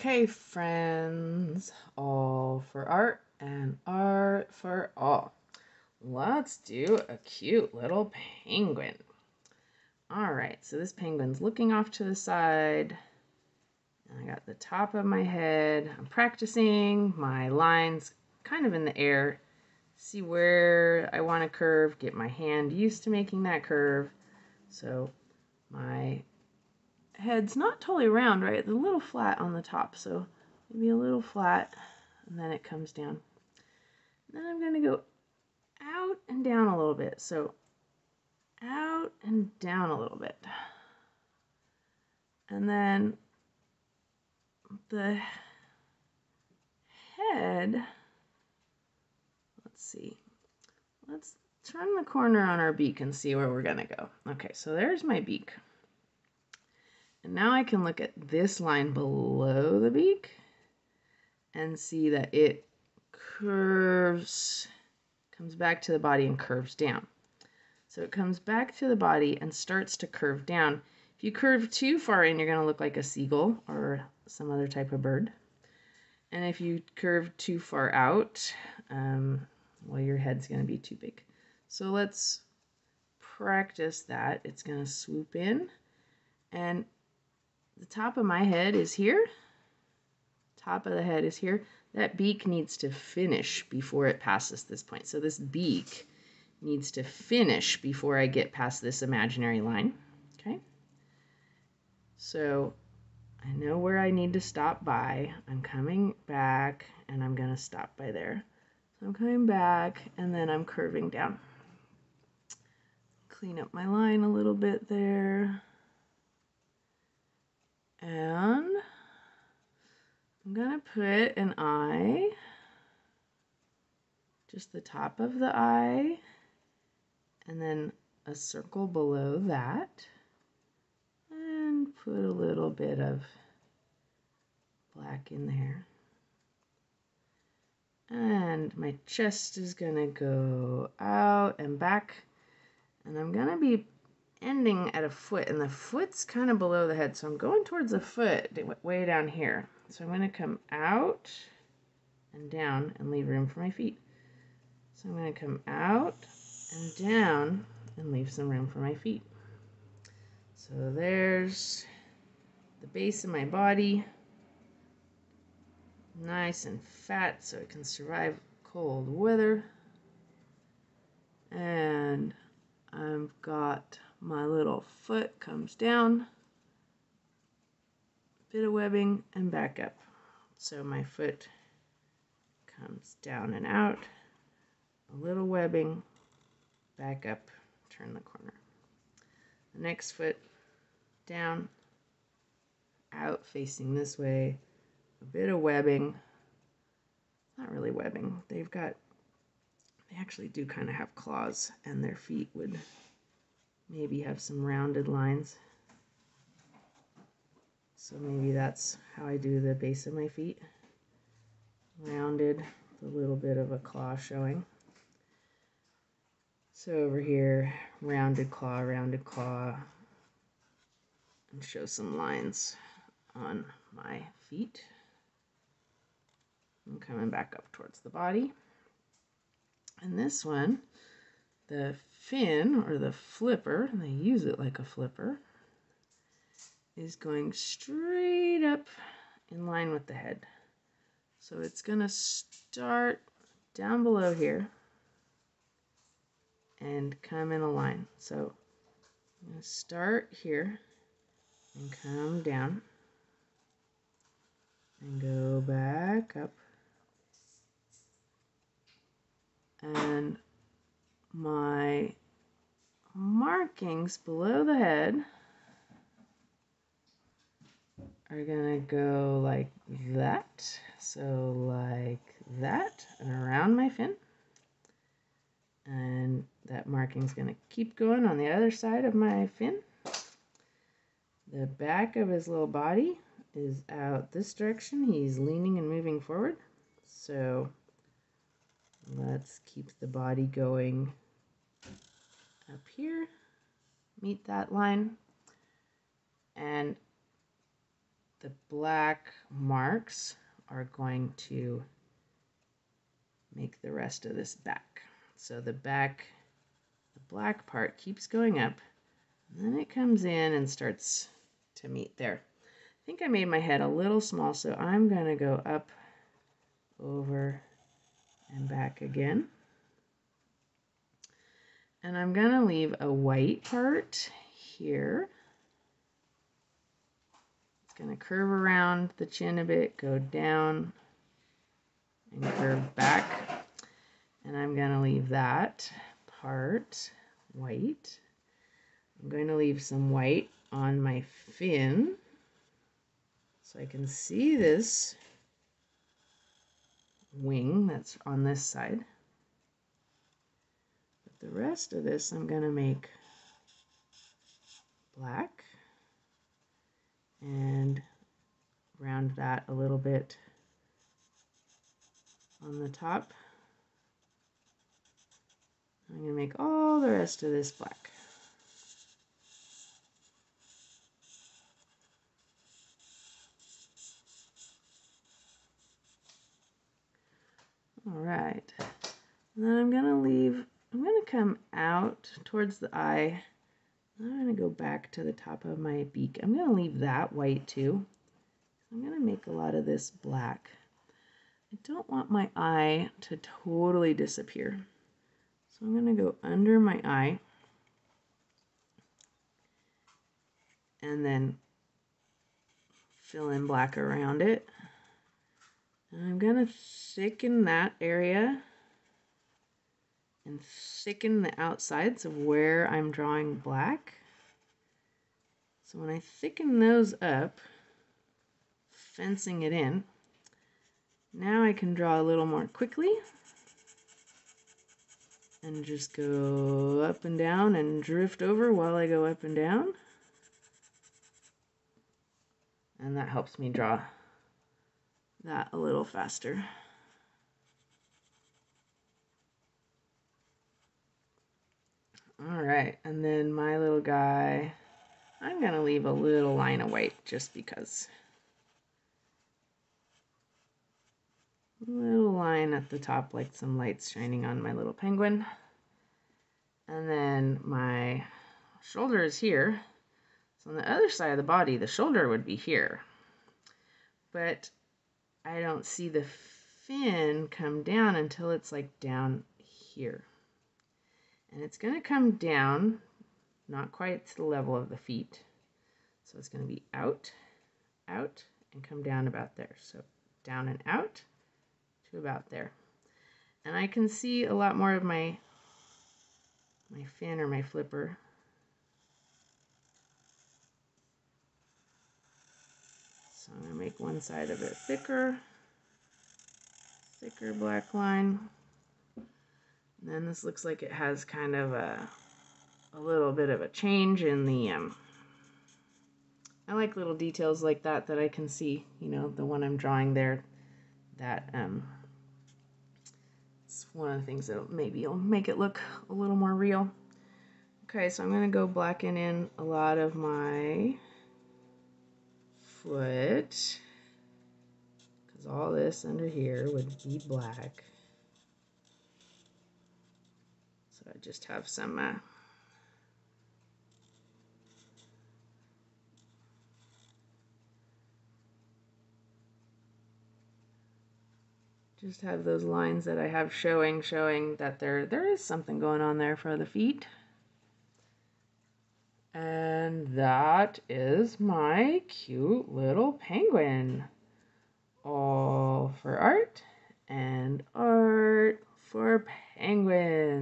Okay, friends, all for art and art for all. Let's do a cute little penguin. All right, so this penguin's looking off to the side. And I got the top of my head. I'm practicing my lines kind of in the air. See where I want to curve, get my hand used to making that curve. So my head's not totally round, right? It's a little flat on the top, so maybe a little flat, and then it comes down. And then I'm going to go out and down a little bit. So out and down a little bit. And then the head, let's see. Let's turn the corner on our beak and see where we're going to go. Okay, so there's my beak. And now I can look at this line below the beak and see that it curves, comes back to the body and curves down. So it comes back to the body and starts to curve down. If you curve too far in, you're going to look like a seagull or some other type of bird. And if you curve too far out, well, your head's going to be too big. So let's practice that. It's going to swoop in, and the top of my head is here. Top of the head is here. That beak needs to finish before it passes this point. So this beak needs to finish before I get past this imaginary line. Okay? So I know where I need to stop by. I'm coming back and I'm going to stop by there. So I'm coming back and then I'm curving down. Clean up my line a little bit there. And I'm going to put an eye, just the top of the eye, and then a circle below that, and put a little bit of black in there. And my chest is going to go out and back, and I'm going to be ending at a foot, and the foot's kind of below the head, so I'm going towards the foot way down here. So I'm going to come out and down and leave room for my feet. So I'm going to come out and down and leave some room for my feet. So there's the base of my body, nice and fat so it can survive cold weather. And I've got my little foot comes down, bit of webbing, and back up. So my foot comes down and out, a little webbing, back up, turn the corner. The next foot down, out, facing this way, a bit of webbing, not really webbing, they actually do kind of have claws, and their feet would maybe have some rounded lines. So maybe that's how I do the base of my feet. Rounded, with a little bit of a claw showing. So over here, rounded claw, and show some lines on my feet. I'm coming back up towards the body. And this one, the fin, or the flipper, and they use it like a flipper, is going straight up in line with the head. So it's going to start down below here and come in a line. So I'm going to start here and come down and go back up. And my markings below the head are gonna go like that. So like that, and around my fin. And that marking's gonna keep going on the other side of my fin. The back of his little body is out this direction. He's leaning and moving forward. So let's keep the body going up here, meet that line, and the black marks are going to make the rest of this back. So the back, the black part keeps going up, and then it comes in and starts to meet there. I think I made my head a little small, so I'm going to go up, over, and back again. And I'm going to leave a white part here. It's going to curve around the chin a bit, go down, and curve back. And I'm going to leave that part white. I'm going to leave some white on my fin so I can see this wing that's on this side. But the rest of this I'm going to make black and round that a little bit on the top. I'm going to make all the rest of this black. All right, and then I'm going to come out towards the eye. I'm going to go back to the top of my beak. I'm going to leave that white too. I'm going to make a lot of this black. I don't want my eye to totally disappear. So I'm going to go under my eye and then fill in black around it. And I'm going to thicken that area and thicken the outsides of where I'm drawing black. So when I thicken those up, fencing it in, now I can draw a little more quickly and just go up and down and drift over while I go up and down. And that helps me draw that a little faster. All right, and then my little guy, I'm gonna leave a little line of white just because. A little line at the top, like some lights shining on my little penguin. And then my shoulder is here. So on the other side of the body, the shoulder would be here. But I don't see the fin come down until it's like down here. And it's going to come down, not quite to the level of the feet. So it's going to be out, out, and come down about there. So down and out to about there. And I can see a lot more of my fin or my flipper. So I'm going to make one side of it thicker black line. And then this looks like it has kind of a little bit of a change in the, I like little details like that I can see, you know, the one I'm drawing there, that, it's one of the things that maybe will make it look a little more real. Okay, so I'm going to go blacken in a lot of my foot, because all this under here would be black. So I just have some just have those lines that I have showing that there is something going on there for the feet. And that is my cute little penguin. All for art and art for penguins.